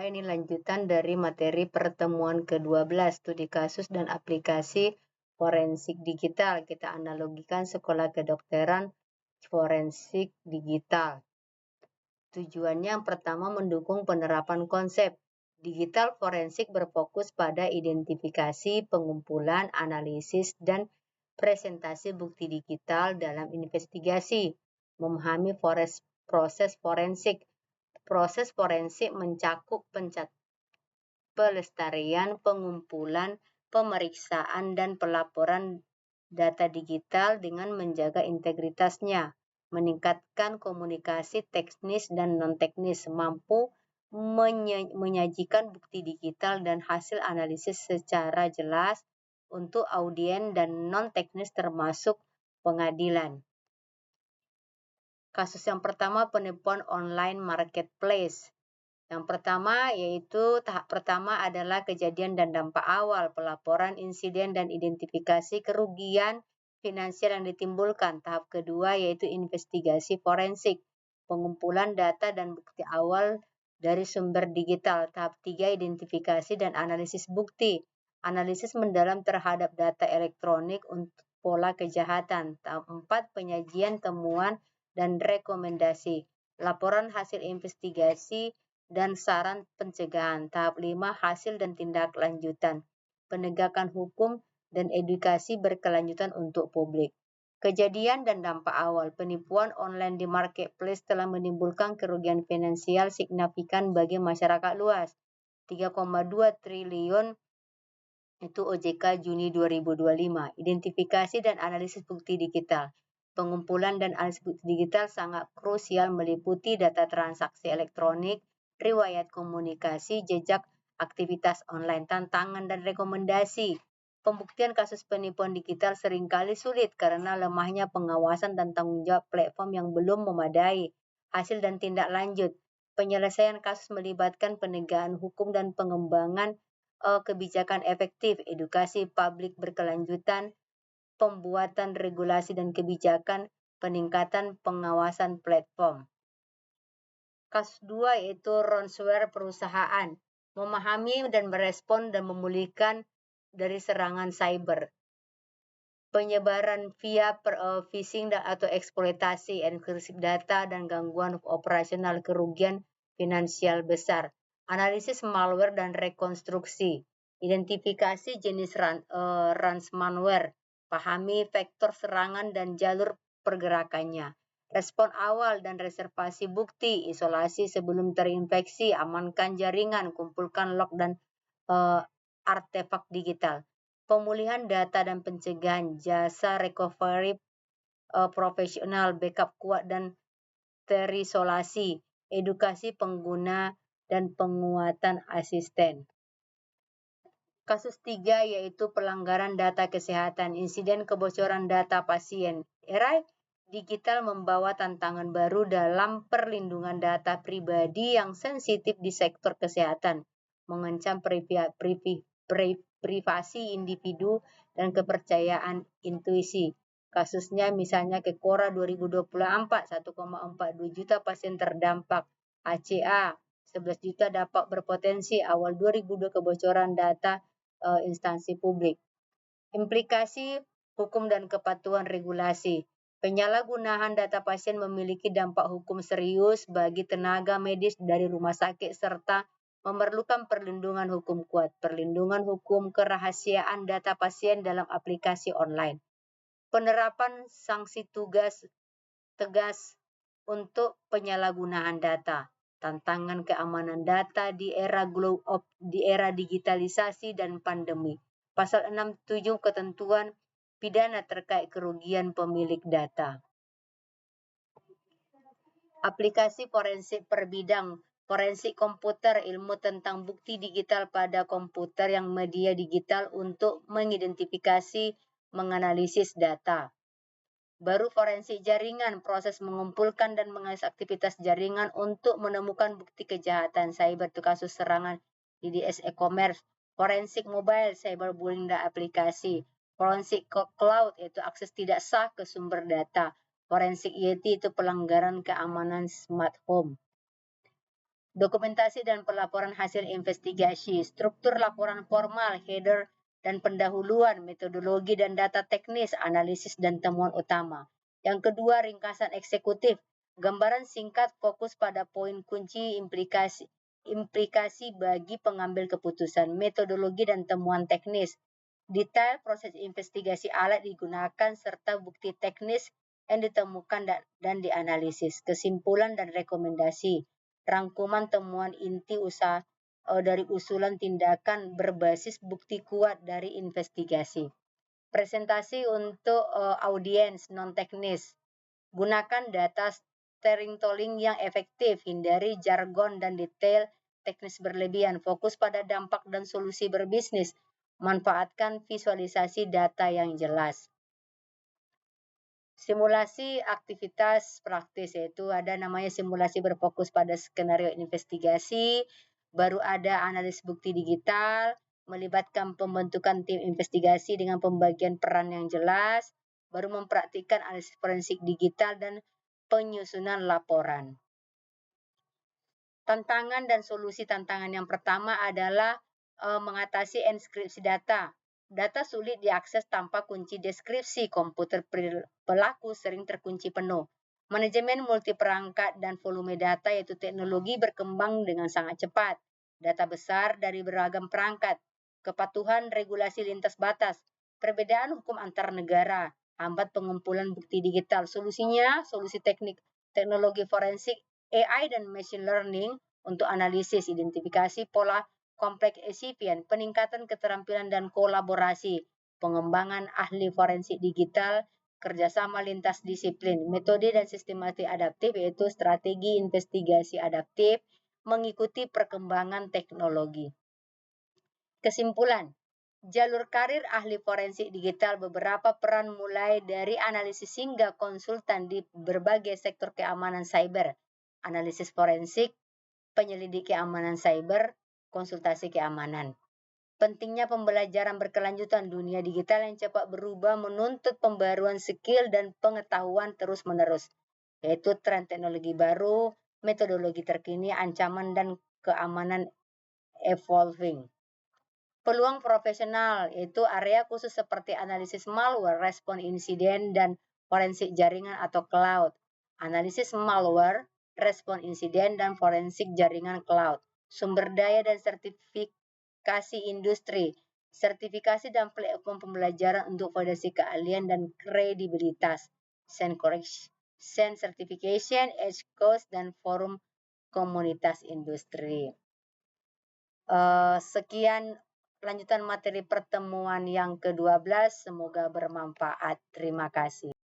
Ini lanjutan dari materi pertemuan ke-12, studi kasus dan aplikasi forensik digital. Kita analogikan sekolah kedokteran forensik digital. Tujuannya yang pertama mendukung penerapan konsep. Digital forensik berfokus pada identifikasi, pengumpulan, analisis, dan presentasi bukti digital dalam investigasi. Memahami proses forensik. Proses forensik mencakup pelestarian, pengumpulan, pemeriksaan, dan pelaporan data digital dengan menjaga integritasnya, meningkatkan komunikasi teknis dan non-teknis, mampu menyajikan bukti digital dan hasil analisis secara jelas untuk audiens dan non-teknis termasuk pengadilan. Kasus yang pertama, penipuan online marketplace. Yang pertama yaitu tahap pertama adalah kejadian dan dampak awal, pelaporan insiden dan identifikasi kerugian finansial yang ditimbulkan. Tahap kedua yaitu investigasi forensik, pengumpulan data dan bukti awal dari sumber digital. Tahap tiga identifikasi dan analisis bukti, analisis mendalam terhadap data elektronik untuk pola kejahatan. Tahap empat penyajian temuan dan rekomendasi, laporan hasil investigasi dan saran pencegahan. Tahap 5 hasil dan tindak lanjutan, penegakan hukum dan edukasi berkelanjutan untuk publik. Kejadian dan dampak awal, penipuan online di marketplace telah menimbulkan kerugian finansial signifikan bagi masyarakat luas. 3,2 triliun itu OJK Juni 2025. Identifikasi dan analisis bukti digital. Pengumpulan dan analisis bukti digital sangat krusial meliputi data transaksi elektronik, riwayat komunikasi, jejak aktivitas online, tantangan dan rekomendasi. Pembuktian kasus penipuan digital seringkali sulit karena lemahnya pengawasan dan tanggung jawab platform yang belum memadai. Hasil dan tindak lanjut. Penyelesaian kasus melibatkan penegakan hukum dan pengembangan kebijakan efektif, edukasi publik berkelanjutan, pembuatan regulasi dan kebijakan, peningkatan pengawasan platform. Kasus 2 yaitu ransomware perusahaan, memahami dan merespon dan memulihkan dari serangan cyber. Penyebaran via phishing atau eksploitasi, enkripsi data dan gangguan operasional, kerugian finansial besar. Analisis malware dan rekonstruksi. Identifikasi jenis ransomware. Pahami vektor serangan dan jalur pergerakannya. Respon awal dan reservasi bukti. Isolasi sebelum terinfeksi. Amankan jaringan. Kumpulkan log dan artefak digital. Pemulihan data dan pencegahan, jasa recovery profesional, backup kuat dan terisolasi, edukasi pengguna dan penguatan asisten. Kasus 3 yaitu pelanggaran data kesehatan, insiden kebocoran data pasien. Era digital membawa tantangan baru dalam perlindungan data pribadi yang sensitif di sektor kesehatan, mengancam privasi individu dan kepercayaan intuisi. Kasusnya misalnya Kekora 2024, 1,42 juta pasien terdampak. HCA 11 juta dapat berpotensi. Awal 2002 kebocoran data instansi publik. Implikasi hukum dan kepatuhan regulasi. Penyalahgunaan data pasien memiliki dampak hukum serius bagi tenaga medis dari rumah sakit serta memerlukan perlindungan hukum kuat. Perlindungan hukum kerahasiaan data pasien dalam aplikasi online. Penerapan sanksi tegas untuk penyalahgunaan data. Tantangan keamanan data di era digitalisasi dan pandemi. Pasal 67 ketentuan pidana terkait kerugian pemilik data. Aplikasi forensik per bidang. Forensik komputer, ilmu tentang bukti digital pada komputer yang media digital untuk mengidentifikasi, menganalisis data. Baru forensik jaringan, proses mengumpulkan dan menganalisis aktivitas jaringan untuk menemukan bukti kejahatan cyber itu kasus serangan DDoS e-commerce. Forensik mobile, cyberbullying dan aplikasi. Forensik cloud yaitu akses tidak sah ke sumber data. Forensik IoT itu pelanggaran keamanan smart home. Dokumentasi dan pelaporan hasil investigasi, struktur laporan formal, header dan pendahuluan, metodologi dan data teknis, analisis dan temuan utama. Yang kedua, ringkasan eksekutif, gambaran singkat fokus pada poin kunci implikasi bagi pengambil keputusan, metodologi dan temuan teknis, detail proses investigasi alat digunakan serta bukti teknis yang ditemukan dan dianalisis, kesimpulan dan rekomendasi, rangkuman temuan inti usaha dari usulan tindakan berbasis bukti kuat dari investigasi. Presentasi untuk audiens non-teknis. Gunakan data storytelling yang efektif, hindari jargon dan detail teknis berlebihan, fokus pada dampak dan solusi berbisnis, manfaatkan visualisasi data yang jelas. Simulasi aktivitas praktis, yaitu ada namanya simulasi berfokus pada skenario investigasi, baru ada analis bukti digital, melibatkan pembentukan tim investigasi dengan pembagian peran yang jelas, baru mempraktikkan analisis forensik digital dan penyusunan laporan. Tantangan dan solusi tantangan yang pertama adalah mengatasi enskripsi data. Data sulit diakses tanpa kunci deskripsi, komputer pelaku sering terkunci penuh. Manajemen multiperangkat dan volume data, yaitu teknologi berkembang dengan sangat cepat. Data besar dari beragam perangkat, kepatuhan regulasi lintas batas, perbedaan hukum antar negara, hambat pengumpulan bukti digital. Solusinya, solusi teknologi forensik, AI dan machine learning untuk analisis, identifikasi pola kompleks esifien, peningkatan keterampilan dan kolaborasi, pengembangan ahli forensik digital, kerjasama lintas disiplin, metode dan sistematik adaptif, yaitu strategi investigasi adaptif, mengikuti perkembangan teknologi. Kesimpulan, jalur karir ahli forensik digital beberapa peran mulai dari analisis hingga konsultan di berbagai sektor keamanan cyber, analisis forensik, penyelidik keamanan cyber, konsultasi keamanan. Pentingnya pembelajaran berkelanjutan, dunia digital yang cepat berubah menuntut pembaruan skill dan pengetahuan terus-menerus, yaitu tren teknologi baru, metodologi terkini, ancaman dan keamanan evolving. Peluang profesional, yaitu area khusus seperti analisis malware, respon insiden, dan forensik jaringan atau cloud. Analisis malware, respon insiden, dan forensik jaringan cloud. Sumber daya dan sertifikasi industri, sertifikasi dan platform pembelajaran untuk fondasi keahlian dan kredibilitas, SEN Certification, Edge Course, dan forum komunitas industri. Sekian lanjutan materi pertemuan yang ke-12, semoga bermanfaat. Terima kasih.